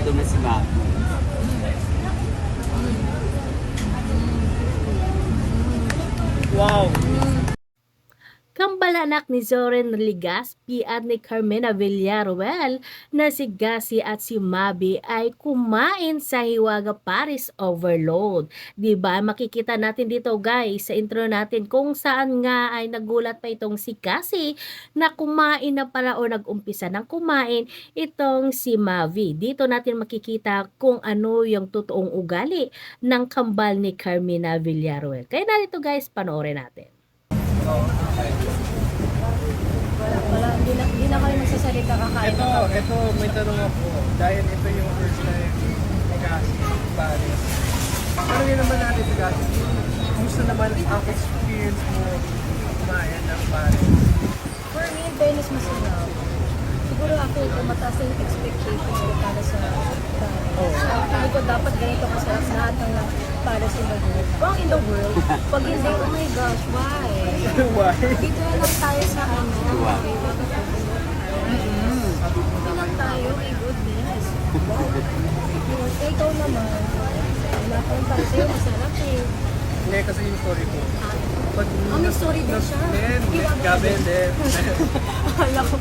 Gutom na si Ma'am. Wow! Kambalanak ni Zoren Ligaspi at ni Carmena Villaruel na si Gasi at si Mabi ay kumain sa Hiwaga Paris Overload. Diba? Makikita natin dito guys sa intro natin kung saan nga ay nagulat pa itong si Gasi na kumain na pala o nag-umpisa ng kumain itong si Mavi. Dito natin makikita kung ano yung totoong ugali ng kambal ni Carmena Villaruel. Kaya narito guys, panoorin natin. Hindi na kayo magsasalita kakain Ito, na kami. may tanong ako. Dahil ito yung first time ni Cassie Paris. Tanungin naman natin si Cassie, kumusta naman ang experience mo kumain ng Paris? For me, in fairness, masarap. Siguro ako, mataas na yung expectations ko para sa Paris. Sabi ko, dapat ganito kasarap sa lahat ng Paris in the world. Wrong in the world. Pag hindi, oh my gosh, why? Why? Dito na lang tayo sa ano. Wow. Dito lang tayo, my goodness. Eh, ikaw naman. Wala pa rin para sa'yo, masarap eh. Hindi, kasi yung story ko. Pag, May story din siya. Gabi, then. Akala ko,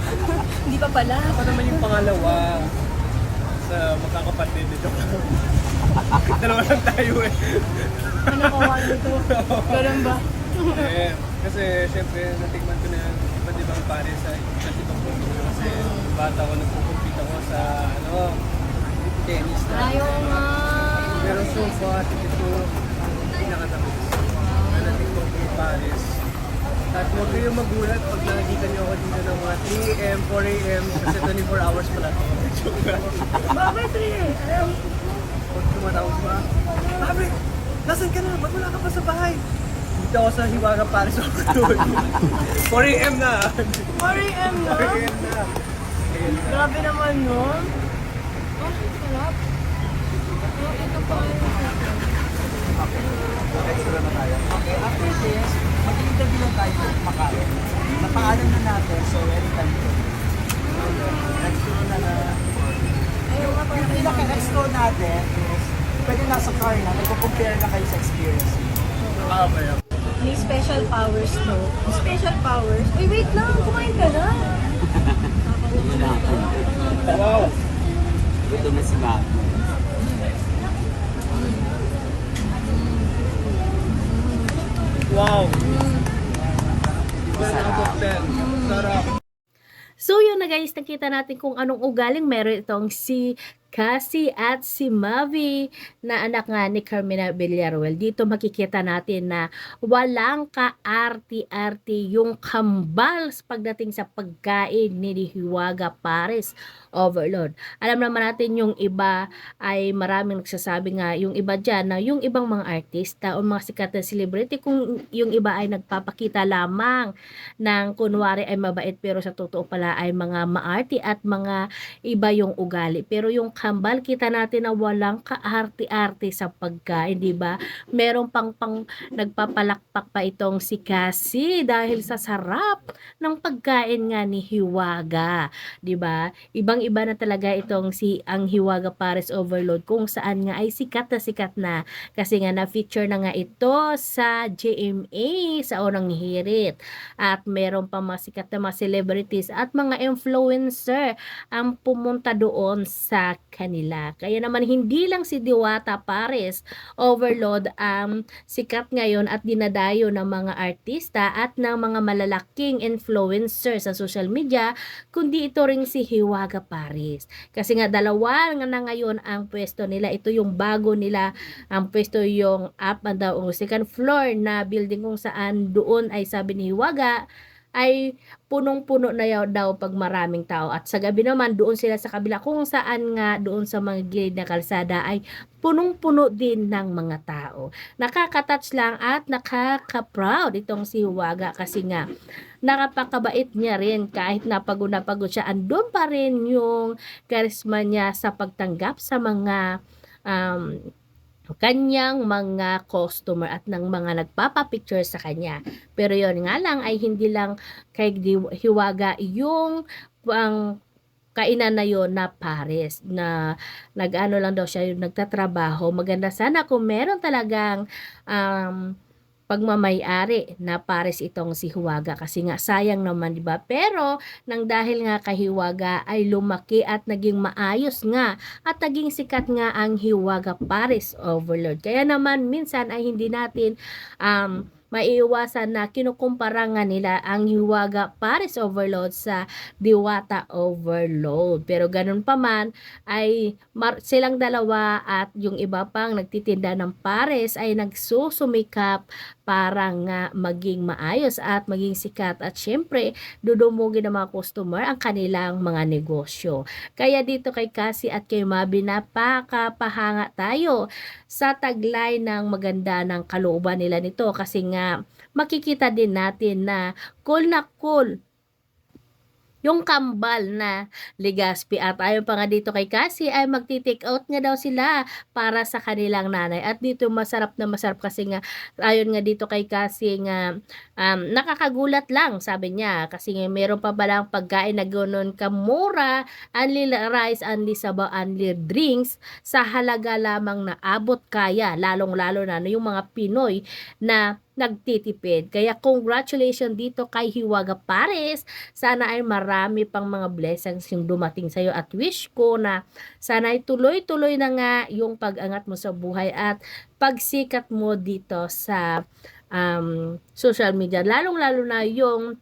hindi pa pala. Ako naman yung pangalawa sa magkakapatid dito. Dalawa lang tayo eh. Ano kawan nito? Ganun ba? Eh, kasi syempre natikman ko na yung iba't ibang Paris sa iba't ibang kultura. Kasi bata ko nagpupumpit ako sa tennis na. Ayaw nga. Pero so far, ito ang pinakatamis na natikman ko yung Paris. At huwag kayong magulat pag nakikita niyo ako dito ng mga 3 AM, 4 AM kasi 24 hours pala ito. Joke lang. Bakit eh? Pag tumatawag ba? Sabi, nasan ka na? Ba't wala ka pa sa bahay? Dito ako sa Hiwaga Paris Overload. 4 AM na! 4 AM na? 4 AM na! Ayun na. Grabe naman nun. Oh, sarap. Oh, ito pa. Extra na tayo. Okay, after this, mag-interview lang tayo sa makain. Napaalam na natin, so anytime to. Extra na na. Ayaw nga pa. Yung pinaka-extra natin is, pwede nasa car na, nagpo-compare na kayo sa experience. Okay. May special powers no? Special powers? Uy, wait lang. Kumain ka na. Wow! Gutom na si Ma'am. Wow! 10 out of 10. Sarap. So yun na guys, nakita natin kung anong ugaling meron itong si Cassie at si Mavi na anak nga ni Carmena Villaruel. Dito makikita natin na walang ka-arti-arti yung kambal pagdating sa pagkain ni Hiwaga Paris Overload. Alam naman natin yung iba ay maraming nagsasabi nga, yung iba dyan na yung ibang mga artista o mga sikat na celebrity, kung yung iba ay nagpapakita lamang ng kunwari ay mabait pero sa totoo pala ay mga maarti at mga iba yung ugali. Pero yung kambal, kita natin na walang kaarti-arti sa pagkain, di ba? Meron pang nagpapalakpak pa itong si Cassie dahil sa sarap ng pagkain nga ni Hiwaga, di ba? Ibang-iba na talaga itong si ang Hiwaga Paris Overload kung saan nga ay sikat na kasi nga na-feature na nga ito sa GMA sa unang hirit. At meron pa mga sikat na mga celebrities at mga influencer ang pumunta doon sa kanila. Kaya naman hindi lang si Diwata Paris Overload ang sikat ngayon at dinadayo ng mga artista at ng mga malalaking influencer sa social media, kundi ito rin si Hiwaga Paris. Kasi nga dalawa nga na ngayon ang pwesto nila. Ito yung bago nila ang pwesto, yung up and down o second floor na building kung saan doon ay sabi ni Hiwaga ay punong-puno na daw pag maraming tao. At sa gabi naman, doon sila sa kabila kung saan nga doon sa mga gilid na kalsada ay punong-puno din ng mga tao. Nakaka-touch lang at nakaka-proud itong si Hiwaga kasi nga nakapakabait niya rin kahit napagod na pagod siya. Andun pa rin yung charisma niya sa pagtanggap sa mga kanyang mga customer at ng mga nagpapapicture sa kanya. Pero yon nga lang ay hindi lang kay Hiwaga yung kainan na yon na pares na nag-ano lang daw siya yung nagtatrabaho. Maganda sana kung meron talagang pagmamay-ari na pares itong si Hiwaga kasi nga sayang naman, 'di ba? Pero nang dahil nga kay Hiwaga ay lumaki at naging maayos nga at naging sikat nga ang Hiwaga Pares Overload. Kaya naman minsan ay hindi natin maiiwasan na kinukumpara nga nila ang Hiwaga Pares Overload sa Diwata Overload. Pero ganun pa man ay silang dalawa at yung iba pang nagtitinda ng pares ay nagsusumikap para nga maging maayos at maging sikat at syempre dudumugin ng mga customer ang kanilang mga negosyo. Kaya dito kay Cassie at kay Mavi napakapahanga tayo sa taglay ng maganda ng kalooban nila nito kasi nga makikita din natin na cool yung kambal na Legazpi. At ayon pa nga dito kay Cassie ay magti-take out nga daw sila para sa kanilang nanay. At dito masarap na masarap kasi nga ayon nga dito kay Cassie nga nakakagulat lang sabi niya kasi nga meron pa balang pagkain na gano'n kamura, only rice, only sabaw, only drinks sa halaga lamang na abot kaya lalong-lalo na yung mga Pinoy na nagtitipid. Kaya congratulations dito kay Hiwaga Pares. Sana ay marami pang mga blessings yung dumating sa'yo at wish ko na sana ay tuloy-tuloy na nga yung pag-angat mo sa buhay at pagsikat mo dito sa social media. Lalong-lalo na yung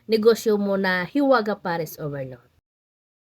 negosyo mo na Hiwaga Pares Overload.